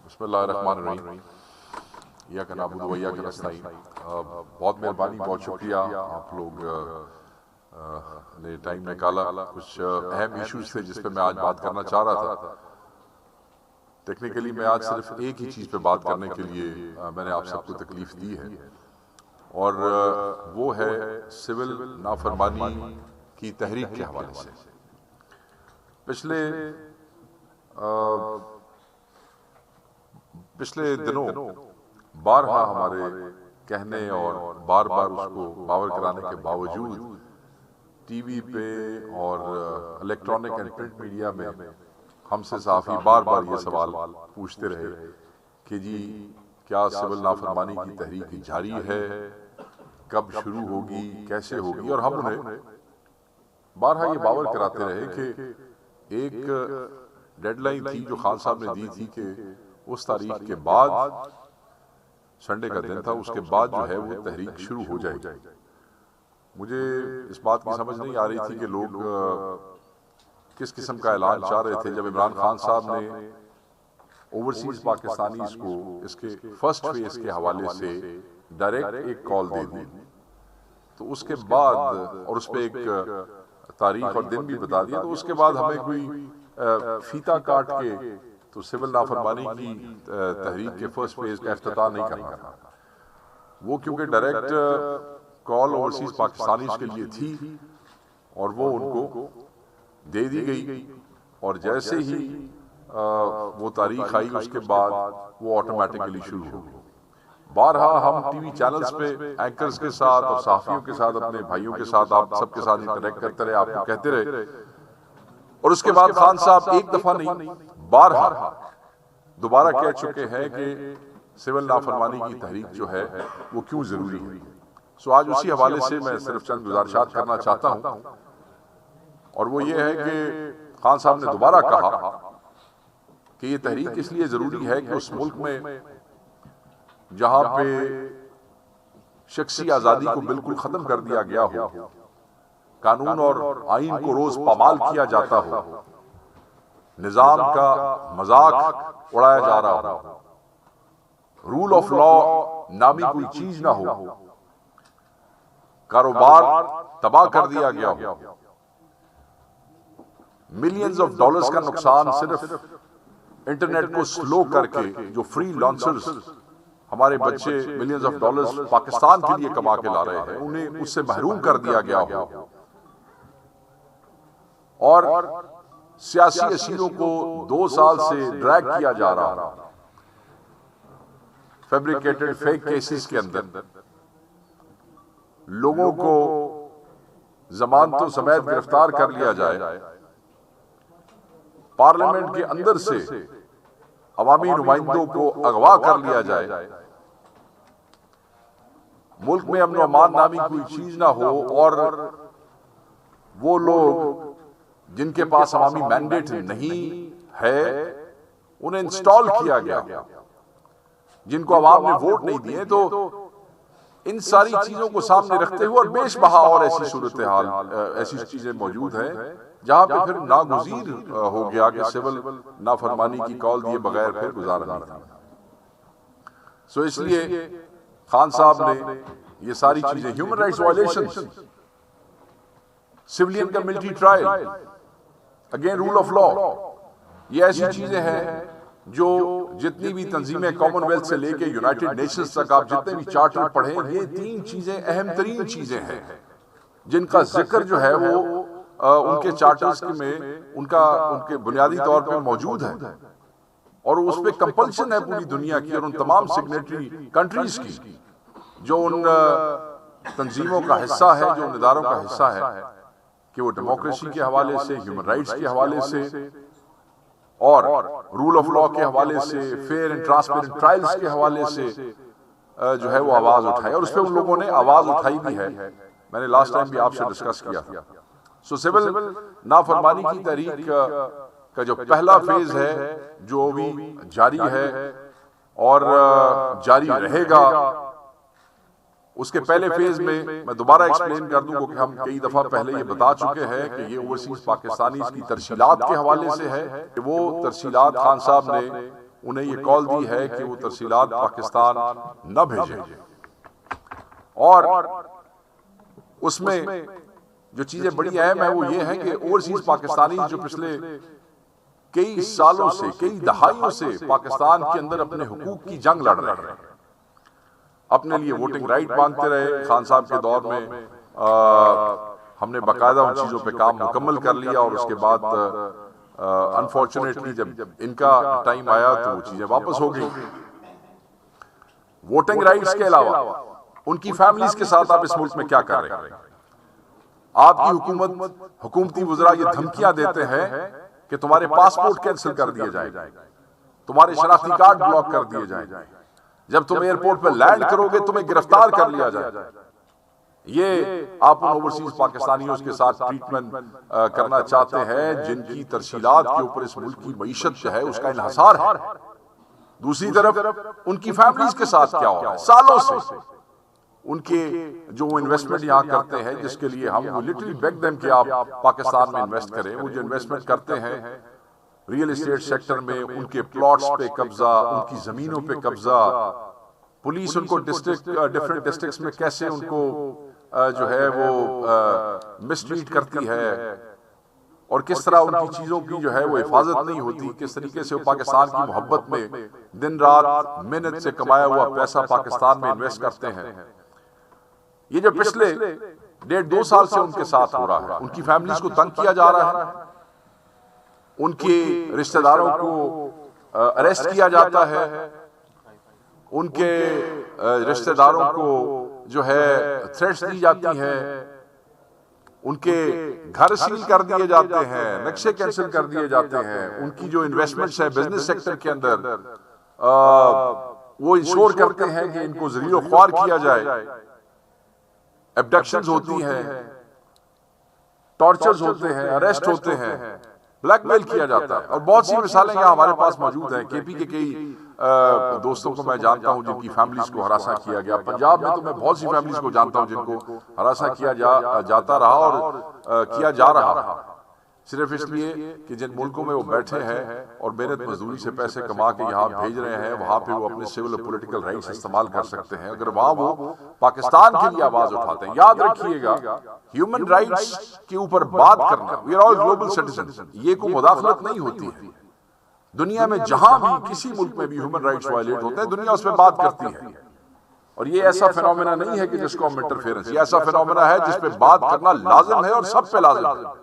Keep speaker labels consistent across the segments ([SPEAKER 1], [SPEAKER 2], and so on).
[SPEAKER 1] बिस्मिल्लाहिर्रहमानिर्रहीम। या का नाबुदु व इय्याका नस्तईन। बहुत मेहरबानी, बहुत शुक्रिया, आप लोग ने टाइम निकाला। कुछ अहम इश्यूज थे जिस पे मैं आज बात करना चाह रहा था। टेक्निकली मैं आज सिर्फ एक ही चीज़ पे बात करने के लिए मैंने आप सबको तकलीफ दी है, और वो है सिविल नाफरमानी की तहरीक के हवाले से। पिछले दिनों बारहा हमारे कहने और बार बार उसको बावर कराने के बावजूद टीवी पे और इलेक्ट्रॉनिक एंड प्रिंट मीडिया में हमसे सहाफ़ी बार बार ये सवाल पूछते रहे कि जी क्या सिविल नाफरमानी की तहरीक जारी है, कब शुरू होगी, कैसे होगी। और हम उन्हें बारहा ये बावर कराते रहे कि एक डेडलाइन थी जो खान साहब ने दी थी कि उस तारीख के बाद, संडे का दिन था, उसके बाद जो है वो तहरीक शुरू हो जाएगी। मुझे इस बात की समझ नहीं आ रही थी कि लोग किस किस्म का ऐलान चाह रहे थे। जब इमरान खान साहब ने ओवरसीज पाकिस्तानीज को इसके फर्स्ट फेज के हवाले से डायरेक्ट एक कॉल दे दी, तो उसके बाद और उस पर एक तारीख और दिन भी बता दिया, तो उसके बाद हमें कोई फीता काट के तो सिविल नाफरमानी की तहरीक के फर्स्ट फेज का इफ्तिताह नहीं करना था। वो क्योंकि डायरेक्ट कॉल ओवरसीज पाकिस्तानीज के लिए थी और वो उनको दे दी गई, और जैसे ही वो तारीख आई उसके बाद वो ऑटोमेटिकली शुरू हो गई। बारहा हम टीवी चैनल्स पे एंकर्स के साथ और सहाफियों के साथ, अपने भाइयों के साथ, आप सबके साथ इंटरेक्ट करते रहे, आपको कहते रहे, और उसके बाद खान साहब एक दफा नहीं बारहा दोबारा कह चुके हैं कि सिविल नाफरमानी की तहरीक जो है वो क्यों जरूरी है। सो आज उसी हवाले से मैं सिर्फ चंद गुजारिशात करना चाहता हूं, और वो ये है कि खान साहब ने दोबारा कहा कि ये तहरीक इसलिए जरूरी है कि उस मुल्क में जहां पे शख्सी आजादी को बिल्कुल खत्म कर दिया गया हो, कानून और आईन को रोज पामाल किया जाता हो, निजाम का मजाक उड़ाया जा रहा हो, रूल ऑफ लॉ नामी कोई चीज ना हो, कारोबार तबाह कर दिया गया हो, मिलियंस ऑफ डॉलर्स का नुकसान सिर्फ इंटरनेट को स्लो करके जो फ्री लॉन्चर्स हमारे बच्चे मिलियंस ऑफ डॉलर्स पाकिस्तान के लिए कमा के ला रहे हैं, उन्हें उससे महरूम कर दिया गया हो, और सियासी असीरों को 2 साल से ड्रैग किया जा रहा है फैब्रिकेटेड फेक केसेस के अंदर, लोगों को जमानतों समेत गिरफ्तार कर लिया जाए, पार्लियामेंट के अंदर से अवामी नुमाइंदों को अगवा कर लिया जाए, मुल्क में अमन अमान नामी कोई चीज ना हो, और वो लोग जिनके पास अवामी मैंडेट नहीं है उन्हें इंस्टॉल किया गया, जिनको अवाम ने वोट नहीं दिए। तो इन सारी चीजों को सामने रखते हुए, और बेशबहा और ऐसी सूरत हाल, ऐसी चीजें मौजूद हैं जहां पे फिर नागुज़ीर हो गया कि सिविल नाफरमानी की कॉल दिए बगैर फिर गुजारा नहीं था। सो इसलिए खान साहब ने ये सारी चीजें, ह्यूमन राइट्स वायलेशंस, सिविलियन का military trial, again rule of law, ये ऐसी चीजें हैं जो जितनी भी तंजीमें कॉमनवेल्थ से लेके यूनाइटेड नेशंस तक आप जितने भी चार्टर पढ़े, ये 3 चीजें अहम तरीन चीजें हैं जिनका जिक्र जो है वो उनके चार्टर्स में उनके बुनियादी तौर पे मौजूद है, और उस पर कंपल्शन है पूरी दुनिया की और उन तमाम सिग्नेटरी कंट्रीज की जो उन तंजीमों का हिस्सा है, जो उन इदारों का हिस्सा है, कि वो डेमोक्रेसी के हवाले से, ह्यूमन राइट्स के हवाले से और रूल ऑफ लॉ के हवाले से, फेयर एंड ट्रांसपेरेंट ट्रायल्स के हवाले से जो है वो आवाज उठाई, और उस पर उन लोगों ने आवाज उठाई भी है। मैंने लास्ट टाइम भी आपसे डिस्कस किया था। सो सिविल नाफरमानी की तहरीक का जो पहला फेज है जो भी जारी है और जारी रहेगा, उसके पहले फेज में मैं दोबारा एक्सप्लेन कर दूं कि हम कई दफा पहले ये बता चुके हैं कि ये ओवरसीज पाकिस्तानी की तरशीलात के हवाले से है कि वो तरशीलात खान साहब ने उन्हें ये कॉल दी है कि वो तरसीलात पाकिस्तान न भेजें। और उसमें जो चीजें बड़ी अहम है वो ये है कि ओवरसीज पाकिस्तानी जो पिछले कई सालों से, कई दहाइयों से पाकिस्तान के अंदर अपने हुकूक की जंग लड़ रहे हैं, अपने लिए वोटिंग राइट मांगते रहे। खान साहब के दौर में हमने बाकायदा उन चीजों पे काम मुकम्मल कर लिया और उसके बाद अनफॉर्चुनेटली जब इनका टाइम आया तो वो चीजें वापस हो गई। वोटिंग राइट्स के अलावा उनकी फैमिलीज के साथ आप इस मुल्क में क्या कर रहे हैं? आपकी हुकूमत, हुकूमती वज़रा ये धमकियां देते हैं कि तुम्हारे पासपोर्ट कैंसिल कर दिए जाए, तुम्हारे शनाख्ती कार्ड ब्लॉक कर दिए जाए, जब तुम एयरपोर्ट पर लैंड करोगे तुम्हें गिरफ्तार कर लिया जाए। ये आप उन ओवरसीज पाकिस्तानियों के साथ ट्रीटमेंट करना चाहते हैं जिनकी तरसीलात के ऊपर इस मुल्क की मईशत जो है उसका इन्हसार है। दूसरी तरफ उनकी फैमिलीज के साथ क्या हो रहा है? सालों से उनके जो इन्वेस्टमेंट यहाँ करते हैं, जिसके लिए हम लिटरली बेग देम कि आप पाकिस्तान में इन्वेस्ट करें, वो जो इन्वेस्टमेंट करते हैं रियल एस्टेट सेक्टर में, उनके प्लॉट्स पे कब्जा, उनकी जमीनों पे कब्जा, पुलिस उनको डिफरेंट डिस्ट्रिक्ट्स में कैसे उनको जो है वो मिसट्रीट करती है और किस तरह उनकी चीजों की जो है वो हिफाजत नहीं होती, किस तरीके से वो पाकिस्तान की मोहब्बत में दिन रात मेहनत से कमाया हुआ पैसा पाकिस्तान में इन्वेस्ट करते हैं। ये जो पिछले 1.5-2 साल से उनके साथ हो रहा है, उनकी फैमिलीज को तंग किया जा रहा है, उनके रिश्तेदारों को अरेस्ट किया जाता है, उनके रिश्तेदारों को जो है थ्रेट्स दी जाती हैं, उनके घर सील कर दिए जाते हैं, नक्शे कैंसिल कर दिए जाते हैं, उनकी जो इन्वेस्टमेंट्स है बिजनेस सेक्टर के अंदर वो इंश्योर करते हैं कि इनको ज़रीओ ख्वार किया जाए। एब्डक्शंस होती हैं, टॉर्चर्स होते हैं, अरेस्ट होते हैं, ब्लैकमेल किया जाता है और बहुत सी मिसालें यहाँ हमारे पास मौजूद हैं। केपी के कई दोस्तों को मैं जानता हूँ जिनकी फैमिलीज को हरासा किया गया। पंजाब में तो मैं बहुत सी फैमिलीज को जानता हूँ जिनको हरासा किया जाता रहा और किया जा रहा, सिर्फ इसलिए कि जिन मुल्कों में वो बैठे हैं और मेहनत मजदूरी से पैसे कमा के यहाँ भेज रहे हैं, वहां पे वो अपने सिविल और पॉलिटिकल राइट्स इस्तेमाल कर सकते हैं। अगर वहां वो पाकिस्तान के लिए आवाज उठाते हैं, याद रखिएगा ह्यूमन राइट्स के ऊपर बात करना, we are all global citizen, ये कोई मुदाखलत नहीं होती है। दुनिया में जहां भी किसी मुल्क में भी ह्यूमन राइट्स वायलेट होते हैं, दुनिया उस पर बात करती है। और ये ऐसा फिनोमेना नहीं है कि जिसको हम इंटरफेरेंस, ये ऐसा फिनोमेना है जिस पे बात करना लाजिम है और सब पे लाजिम है।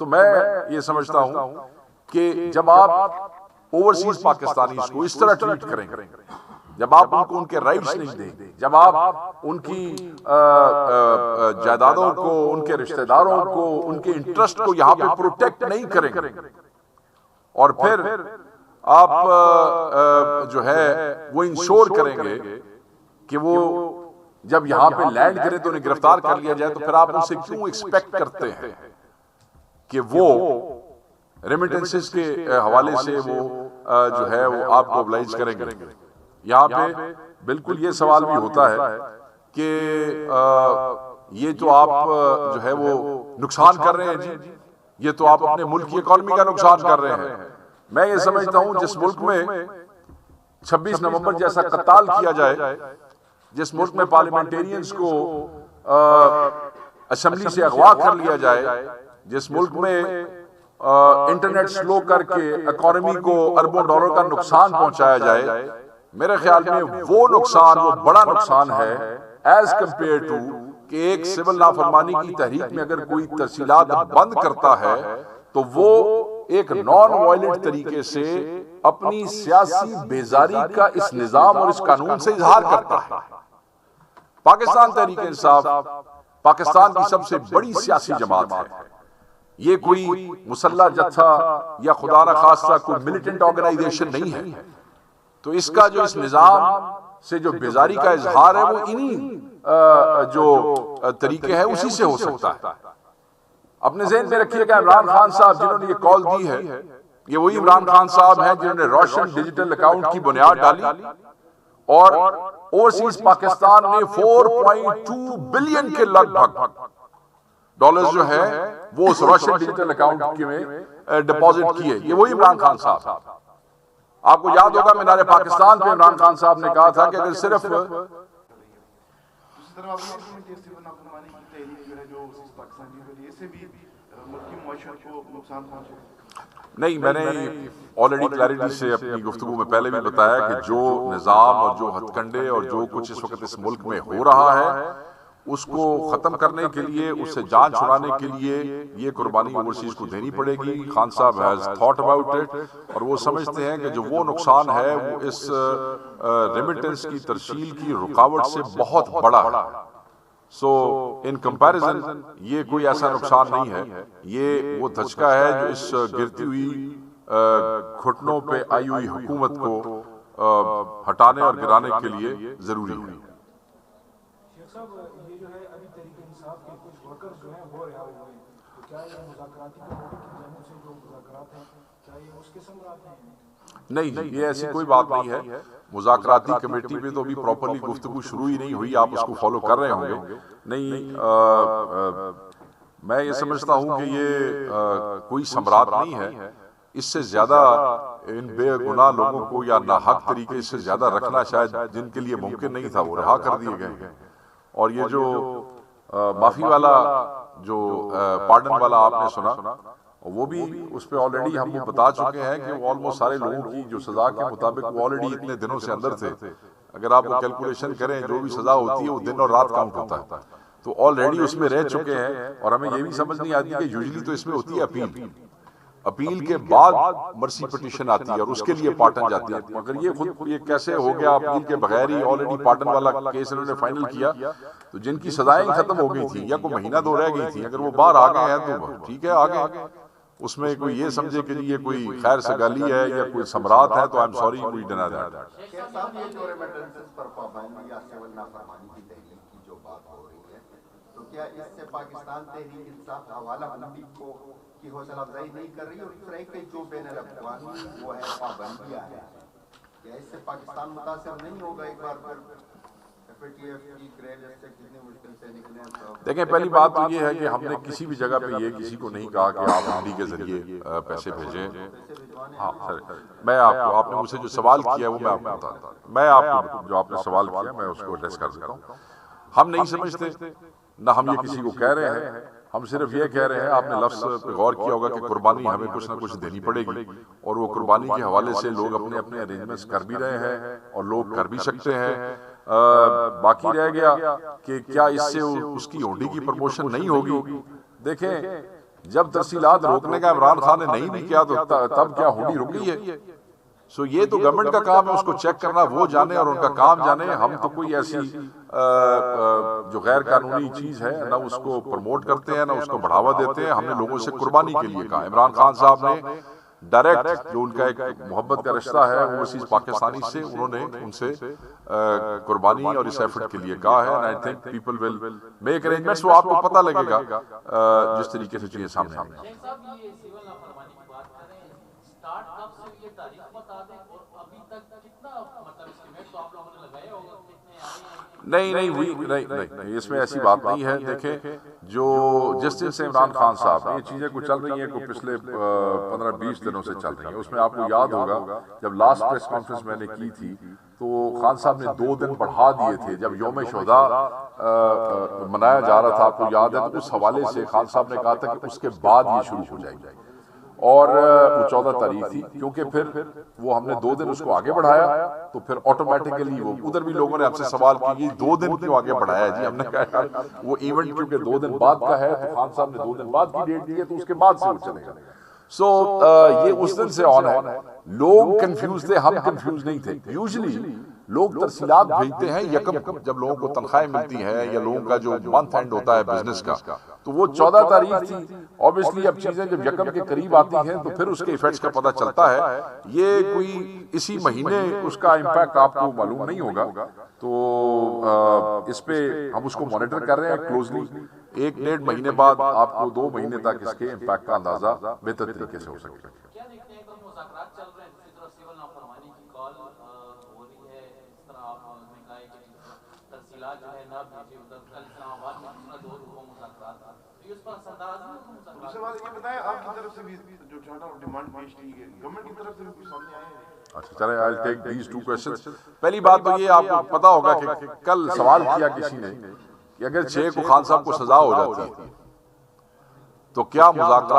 [SPEAKER 1] तो मैं ये समझता हूं कि जब आप ओवरसीज पाकिस्तानी को इस तरह ट्रीट करेंगे, जब आप उनको उनके राइट्स नहीं देंगे, जब आप उनकी जायदादों को, उनके रिश्तेदारों को, उनके इंटरेस्ट को यहाँ पे प्रोटेक्ट नहीं करेंगे और फिर आप जो है वो इंश्योर करेंगे कि वो जब यहाँ पे लैंड करें तो उन्हें गिरफ्तार कर लिया जाए, तो फिर आप उनसे क्यों एक्सपेक्ट करते हैं कि वो रेमिटेंसेस के हवाले से वो जो है वो आपको ऑब्लाइज करेंगे। यहाँ पे बिल्कुल ये सवाल भी होता है कि ये तो आप जो है वो नुकसान कर रहे हैं जी, ये तो आप अपने मुल्क की इकोनॉमी का नुकसान कर रहे हैं। मैं ये समझता हूं जिस मुल्क में 26 नवंबर जैसा कत्ल किया जाए, जिस मुल्क में पार्लियामेंटेरियंस को असेंबली से अगवा कर लिया जाए, जिस मुल्क में इंटरनेट स्लो करके इकोनॉमी को अरबों डॉलर का नुकसान पहुंचाया जाए, मेरे ख्याल में वो नुकसान, वो बड़ा नुकसान है एज कंपेयर टू कि एक सिविल नाफरमानी की तहरीक में अगर कोई तरसीलात बंद करता है तो वो एक नॉन वायलेंट तरीके से अपनी सियासी बेजारी का इस निजाम और इस कानून से इजहार करता है। पाकिस्तान तहरीक इंसाफ पाकिस्तान की सबसे बड़ी सियासी जमात है। ये कोई मुसल्ला जत्था या खुदा न खास्ता कोई मिलिटेंट ऑर्गेनाइजेशन नहीं है। तो इसका जो इस निजाम से जो बेजारी का इजहार है वो इन्हीं जो तरीके हैं उसी से हो सकता है। अपने ज़हन में रखिएगा इमरान खान साहब जिन्होंने ये कॉल दी है, ये वही इमरान खान साहब हैं जिन्होंने रोशन डिजिटल अकाउंट की बुनियाद डाली और ओवरसीज पाकिस्तान ने 4.2 बिलियन के लगभग डॉलर्स जो है वो उस रोशन डिजिटल अकाउंट में डिपॉजिट किए। ये वही इमरान खान साहब। आपको याद होगा मीनार पाकिस्तान पे इमरान खान साहब ने कहा था कि अगर सिर्फ नहीं, मैंने ऑलरेडी क्लैरिटी से अपनी गुफ्तगू में पहले भी बताया कि जो निज़ाम और जो हथकंडे और जो कुछ इस वक्त इस मुल्क में हो रहा है उसको खत्म करने के लिए, उससे जान छुड़ाने के लिए ये कुर्बानी ओवरसीज को देनी पड़ेगी। खान साहब हैज थॉट अबाउट इट और वो समझते हैं कि जो वो नुकसान है वो इस रेमिटेंस की तरसील की रुकावट से बहुत बड़ा है। सो इन कंपैरिजन ये कोई ऐसा नुकसान नहीं है, ये वो धचका है जो इस गिरती हुई घुटनों पे आई हुई हुकूमत को हटाने और गिराने के लिए जरूरी है।
[SPEAKER 2] शेख साहब, ये जो है अभी तहरीक इंसाफ के कुछ वर्कर्स जो हैं वो रिहा हुए हैं, तो क्या ये मुज़ाकराती कमेटी की जानिब से जो मुज़ाकरात हैं क्या ये उसके समरात हैं?
[SPEAKER 1] नहीं, ये ऐसी कोई बात नहीं है। मुज़ाकराती कमेटी पे तो अभी प्रॉपरली गुफ्तगू शुरू ही नहीं हुई, आप उसको फॉलो कर रहे होंगे। नहीं, मैं ये समझता हूँ कि ये कोई सम्राट नहीं है। इससे ज्यादा इन बेगुनाह लोगों को या नाहक तरीके से ज्यादा रखना शायद जिनके लिए मुमकिन नहीं था वो रिहा कर दिए गए। और ये जो माफी वाला जो पार्डन वाला आपने सुना, वो भी उस पर ऑलरेडी हम वो बता चुके हैं कि ऑलमोस्ट सारे लोगों की जो सजा के मुताबिक वो ऑलरेडी इतने दिनों से अंदर थे। अगर आप वो कैलकुलेशन करें, जो भी सजा होती है वो दिन और रात काउंट होता है, तो ऑलरेडी उसमें रह चुके हैं। और हमें ये भी समझ नहीं आती कि यूजुअली तो इसमें होती है अपील के बाद मर्सी पिटीशन आती है और उसके लिए पार्टन जाती है। मगर ये कैसे हो गया, अपील के बगैर ही ऑलरेडी पार्टन वाला केस इन्होंने फाइनल किया। तो जिनकी सजाएं खत्म हो गई थी या कोई महीना दो रह गई थी, अगर वो बाहर आ गए हैं तो ठीक है, आ गए। उसमें कोई ये समझे कि ये कोई खैर सगाली है या कोई सम्राट है, तो I am sorry, we deny that.
[SPEAKER 3] तो क्या इससे पाकिस्तान तहरीक इंसाफ हवाला बंदी को की हौसला अफजाई नहीं कर रही, और इस तरह के जो बैन अल-अक़वामी वो है पाबंदियां है, क्या इससे पाकिस्तान मुतासर नहीं होगा? एक बार फिर FATF की ग्रेड से कितनी मुश्किल से निकले।
[SPEAKER 1] देखें, पहली बात तो ये है कि हमने किसी भी जगह पे ये किसी को नहीं कहा कि आप मंडी के जरिए पैसे भेजें। हाँ सर, मैं आपने मुझसे जो सवाल किया वो मैं आपको बताता हूँ। मैं आपको जो आपने सवाल किया मैं उसको एड्रेस कर देता हूँ। हम नहीं समझते, ना हम ये किसी को कह रहे हैं, हम सिर्फ ये कह रहे हैं, आपने लफ्ज़ पे गौर किया होगा कि कुर्बानी हमें कुछ ना कुछ देनी पड़ेगी, और वो कुर्बानी के हवाले से लोग अपने अपने अरेंजमेंट्स कर भी रहे हैं और लोग कर भी सकते हैं। बाकी रह गया कि क्या इससे उसकी ओडी की प्रमोशन नहीं होगी। देखें, जब तरसीलात रोकने का इमरान खान ने नहीं भी किया तो तब क्या हुडी रुक गई है? सो ये तो गवर्नमेंट का काम है, उसको चेक करना, वो जाने और उनका काम जाने। हम तो कोई ऐसी जो गैर कानूनी चीज है ना उसको प्रमोट करते हैं ना उसको बढ़ावा देते हैं। हमने लोगों से कुर्बानी के लिए कहा। इमरान खान साहब ने डायरेक्ट, जो उनका एक मोहब्बत का रिश्ता है ओवरसीज पाकिस्तानी से, उन्होंने उनसे कुर्बानी और इस एफर्ट के लिए कहा है। And I think people will make arrangements. वो आपको पता लगेगा जिस तरीके से चीजें सामने आएंगी। नहीं, इसमें ऐसी बात नहीं है। देखें, जो जिस दिन से इमरान खान साहब, ये चीजें कुछ चल रही हैं, को पिछले 15-20 दिनों से चल रही हैं। उसमें आपको याद होगा जब लास्ट प्रेस कॉन्फ्रेंस मैंने की थी तो खान साहब ने 2 दिन बढ़ा दिए थे। जब योम शोहदा मनाया जा रहा था, आपको याद है, तो उस हवाले से खान साहब ने कहा था कि उसके बाद ये शुरू हो जाएगी, और वो 14 तारीख थी। क्योंकि फिर वो हमने 2 दिन उसको आगे बढ़ाया तो फिर ऑटोमेटिकली वो उधर भी लोगों ने हमसे सवाल किया 2 दिन क्यों आगे बढ़ाया जी। हमने कहा वो इवेंट क्योंकि 2 दिन बाद का है, तो खान साहब ने 2 दिन बाद की डेट दी है, तो उसके बाद से वो चलेगा। सो ये उस दिन से ऑन है। लोग कंफ्यूज थे, हम कंफ्यूज नहीं थे। यूजुअली लोग तरसीलात भेजते हैं यकम, जब लोगों को तनख्वाहें मिलती है या लोगों का जो मंथ एंड होता है बिजनेस का, तो वो 14 तारीख थी। ऑब्वियसली अब चीजें जब यकम के करीब आती हैं तो फिर उसके इफेक्ट्स का पता चलता है। ये कोई इसी महीने उसका इम्पैक्ट आपको मालूम नहीं होगा, तो इस पे हम उसको मॉनिटर कर रहे हैं क्लोजली। 1-1.5 महीने बाद आपको 2 महीने तक इसके इम्पैक्ट का अंदाजा बेहतर तरीके से हो सकेगा।
[SPEAKER 4] दूसरी बात ये बताएं, आपकी तरफ से भी जो डिमांड पेश की गई, गवर्नमेंट की तरफ से भी कुछ सामने आए हैं?
[SPEAKER 1] अच्छा चलें, I will take these two questions. पहली बात तो ये आपको पता होगा कि कल सवाल किया किसी ने कि अगर शेख खान साहब को सजा हो जाती है तो क्या मुज़ाकरात